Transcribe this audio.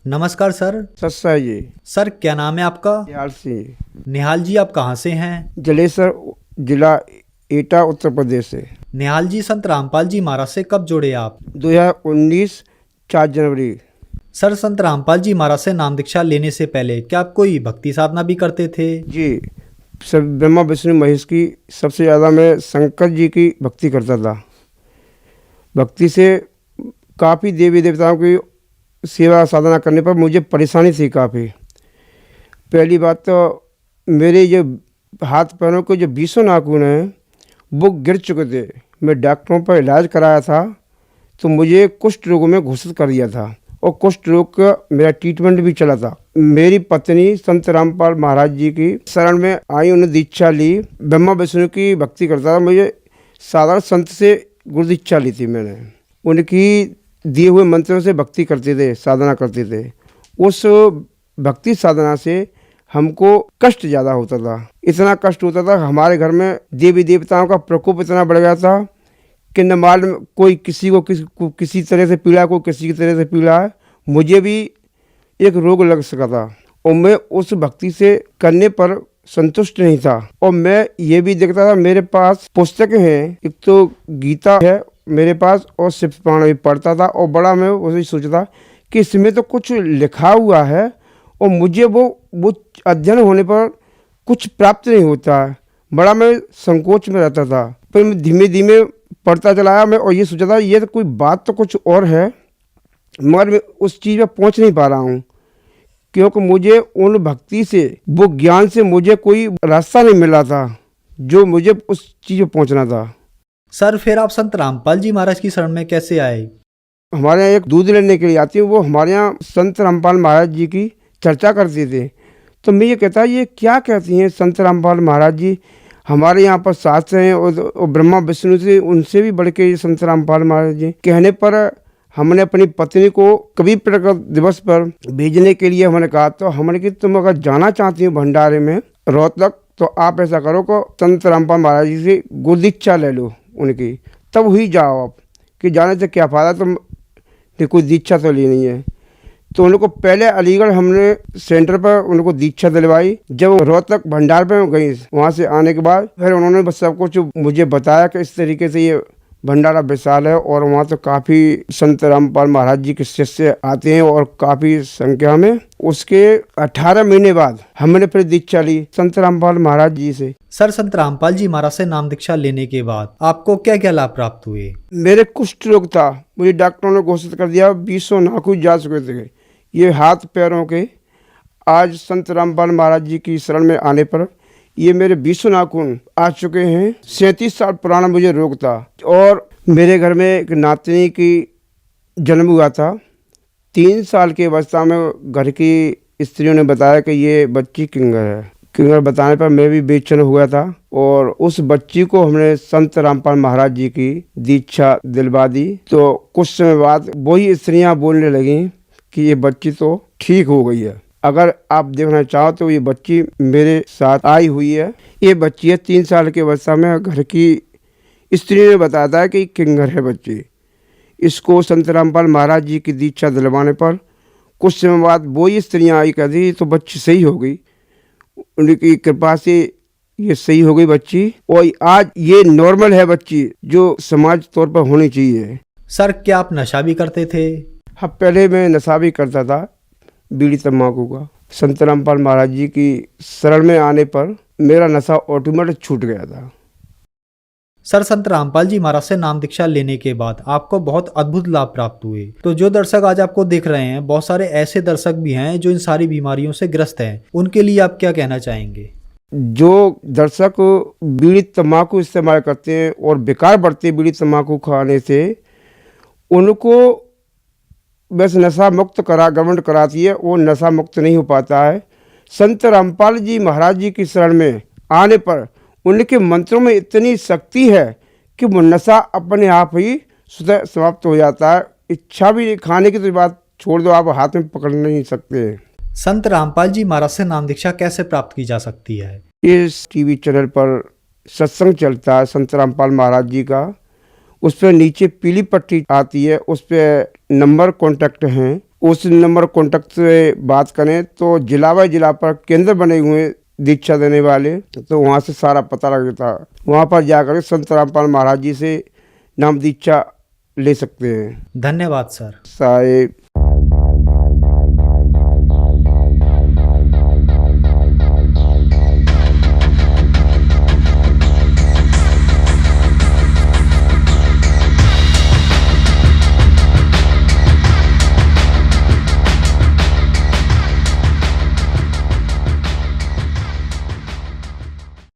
नमस्कार सर। सत्सा जी। सर क्या नाम है आपका? निहाल सिंह। निहाल जी, आप कहाँ से हैं? जलेसर जिला एटा उत्तर प्रदेश से। निहाल जी, संत रामपाल जी महाराज से कब जुड़े आप? 2019 4 जनवरी। सर, संत रामपाल जी महाराज से नाम दीक्षा लेने से पहले क्या आप कोई भक्ति साधना भी करते थे? जी, सब ब्रह्मा विष्णु महेश की सबसे ज़्यादा मैं शंकर जी की भक्ति करता था। भक्ति से काफ़ी देवी देवताओं की सेवा साधना करने पर मुझे परेशानी थी काफ़ी। पहली बात तो मेरे जो हाथ पैरों के जो 20 नाखून हैं वो गिर चुके थे। मैं डॉक्टरों पर इलाज कराया था तो मुझे कुष्ठ रोग में घोषित कर दिया था और कुष्ठ रोग का मेरा ट्रीटमेंट भी चला था। मेरी पत्नी संत रामपाल महाराज जी की शरण में आई, उन्हें दीक्षा ली। ब्रह्मा विष्णु की भक्ति करता था। मुझे साधारण संत से गुरु दीक्षा ली थी मैंने। उनकी दिए हुए मंत्रों से भक्ति करते थे, साधना करते थे। उस भक्ति साधना से हमको कष्ट ज़्यादा होता था। इतना कष्ट होता था, हमारे घर में देवी देवताओं का प्रकोप इतना बढ़ गया था कि न मालूम कोई किसी को किसी तरह से पीड़ा, कोई किसी की तरह से पीड़ा है। मुझे भी एक रोग लग सका था और मैं उस भक्ति से करने पर संतुष्ट नहीं था। और मैं ये भी देखता था, मेरे पास पुस्तकें हैं, एक तो गीता है मेरे पास और शिव पुराण भी पढ़ता था। और बड़ा मैं उसे सोचता कि इसमें तो कुछ लिखा हुआ है और मुझे वो अध्ययन होने पर कुछ प्राप्त नहीं होता है। बड़ा मैं संकोच में रहता था। फिर मैं धीमे धीमे पढ़ता चला आया मैं और ये सोचा था ये तो कोई बात तो कुछ और है, मगर मैं उस चीज़ में पहुंच नहीं पा रहा हूँ क्योंकि मुझे उन भक्ति से, वो ज्ञान से मुझे कोई रास्ता नहीं मिला था जो मुझे उस चीज़ में पहुंचना था। सर, फिर आप संत रामपाल जी महाराज की शरण में कैसे आए? हमारे यहाँ एक दूध लेने के लिए आती है, वो हमारे यहाँ संत रामपाल महाराज जी की चर्चा करते थे। तो मैं ये कहता ये क्या कहती हैं संत रामपाल महाराज जी, हमारे यहाँ पर शास्त्र हैं और ब्रह्मा विष्णु से उनसे भी बढ़ के संत रामपाल महाराज जी। कहने पर हमने अपनी पत्नी को कवि प्रकट दिवस पर भेजने के लिए हमने कहा, तो हमने कि तुम अगर जाना चाहती हो भंडारे में रोहतक तो आप ऐसा करो को संत रामपाल महाराज जी से गुरु दीक्षा ले लो उनकी, तब ही जाओ आप, कि जाने से क्या फ़ायदा, तुम कोई दीक्षा तो ली नहीं है। तो उनको पहले अलीगढ़ हमने सेंटर पर उनको दीक्षा दिलवाई। जब रोहतक भंडार पे गई, वहाँ से आने के बाद फिर उन्होंने बस सब कुछ मुझे बताया कि इस तरीके से ये भंडारा विशाल है और वहाँ तो काफ़ी संत रामपाल महाराज जी के शिष्य आते हैं और काफ़ी संख्या में। उसके 18 महीने बाद हमने फिर दीक्षा ली संत रामपाल महाराज जी से। सर, संत रामपाल जी महाराज से नाम दीक्षा लेने के बाद आपको क्या क्या लाभ प्राप्त हुए? मेरे कुष्ठ रोग था, मुझे डॉक्टरों ने घोषित कर दिया 20 नाखून जा चुके थे ये हाथ पैरों के। आज संत रामपाल महाराज जी की शरण में आने पर ये मेरे 20 नाखून आ चुके हैं। 37 साल पुराना मुझे रोग था और मेरे घर में एक नातनी की जन्म हुआ था। 3 साल की अवस्था में घर की स्त्रियों ने बताया कि ये बच्ची किंगर है। किंगर बताने पर मैं भी बेचैन हो गया था और उस बच्ची को हमने संत रामपाल महाराज जी की दीक्षा दिलवा दी। तो कुछ समय बाद वही स्त्रियां बोलने लगीं कि ये बच्ची तो ठीक हो गई है। अगर आप देखना चाहो तो ये बच्ची मेरे साथ आई हुई है। ये बच्ची है 3 साल की अवस्था में। घर की स्त्री ने बताया था कि किंगर है बच्ची। इसको संत रामपाल महाराज जी की दीक्षा दिलवाने पर कुछ समय बाद वो ही स्त्रियाँ आई, कहती तो बच्ची सही हो गई, उनकी कृपा से ये सही हो गई बच्ची और आज ये नॉर्मल है बच्ची, जो समाज तौर पर होनी चाहिए। सर, क्या आप नशा भी करते थे? हाँ, पहले मैं नशा भी करता था, बीड़ी तम्बाकू का। संत रामपाल महाराज जी की शरण में आने पर मेरा नशा ऑटोमेटिक छूट गया था। सर, संत रामपाल जी महाराज से नाम दीक्षा लेने के बाद आपको बहुत अद्भुत लाभ प्राप्त हुए। तो जो दर्शक आज आपको देख रहे हैं, बहुत सारे ऐसे दर्शक भी हैं जो इन सारी बीमारियों से ग्रस्त हैं, उनके लिए आप क्या कहना चाहेंगे? जो दर्शक बीड़ी तम्बाकू इस्तेमाल करते हैं और बेकार बढ़ते बीड़ी तम्बाकू खाने से, उनको बस नशा मुक्त गवर्नमेंट कराती है, वो नशा मुक्त नहीं हो पाता है। संत रामपाल जी महाराज जी की शरण में आने पर उनके मंत्रों में इतनी शक्ति है कि वो नशा अपने आप ही स्वतः समाप्त हो जाता है। इच्छा भी खाने की तो बात छोड़ दो, आप हाथ में पकड़ नहीं सकते। संत रामपाल जी महाराज से नाम दीक्षा कैसे प्राप्त की जा सकती है? इस टीवी चैनल पर सत्संग चलता है संत रामपाल महाराज जी का, उस पर नीचे पीली पट्टी आती है, उस पर नंबर कॉन्टैक्ट हैं उस नंबर कॉन्टेक्ट से बात करें तो जिला बाय जिला पर केंद्र बने हुए हैं दीक्षा देने वाले, तो वहाँ से सारा पता लगता है। वहाँ पर जाकर संत रामपाल महाराज जी से नाम दीक्षा ले सकते हैं। धन्यवाद सर। सारे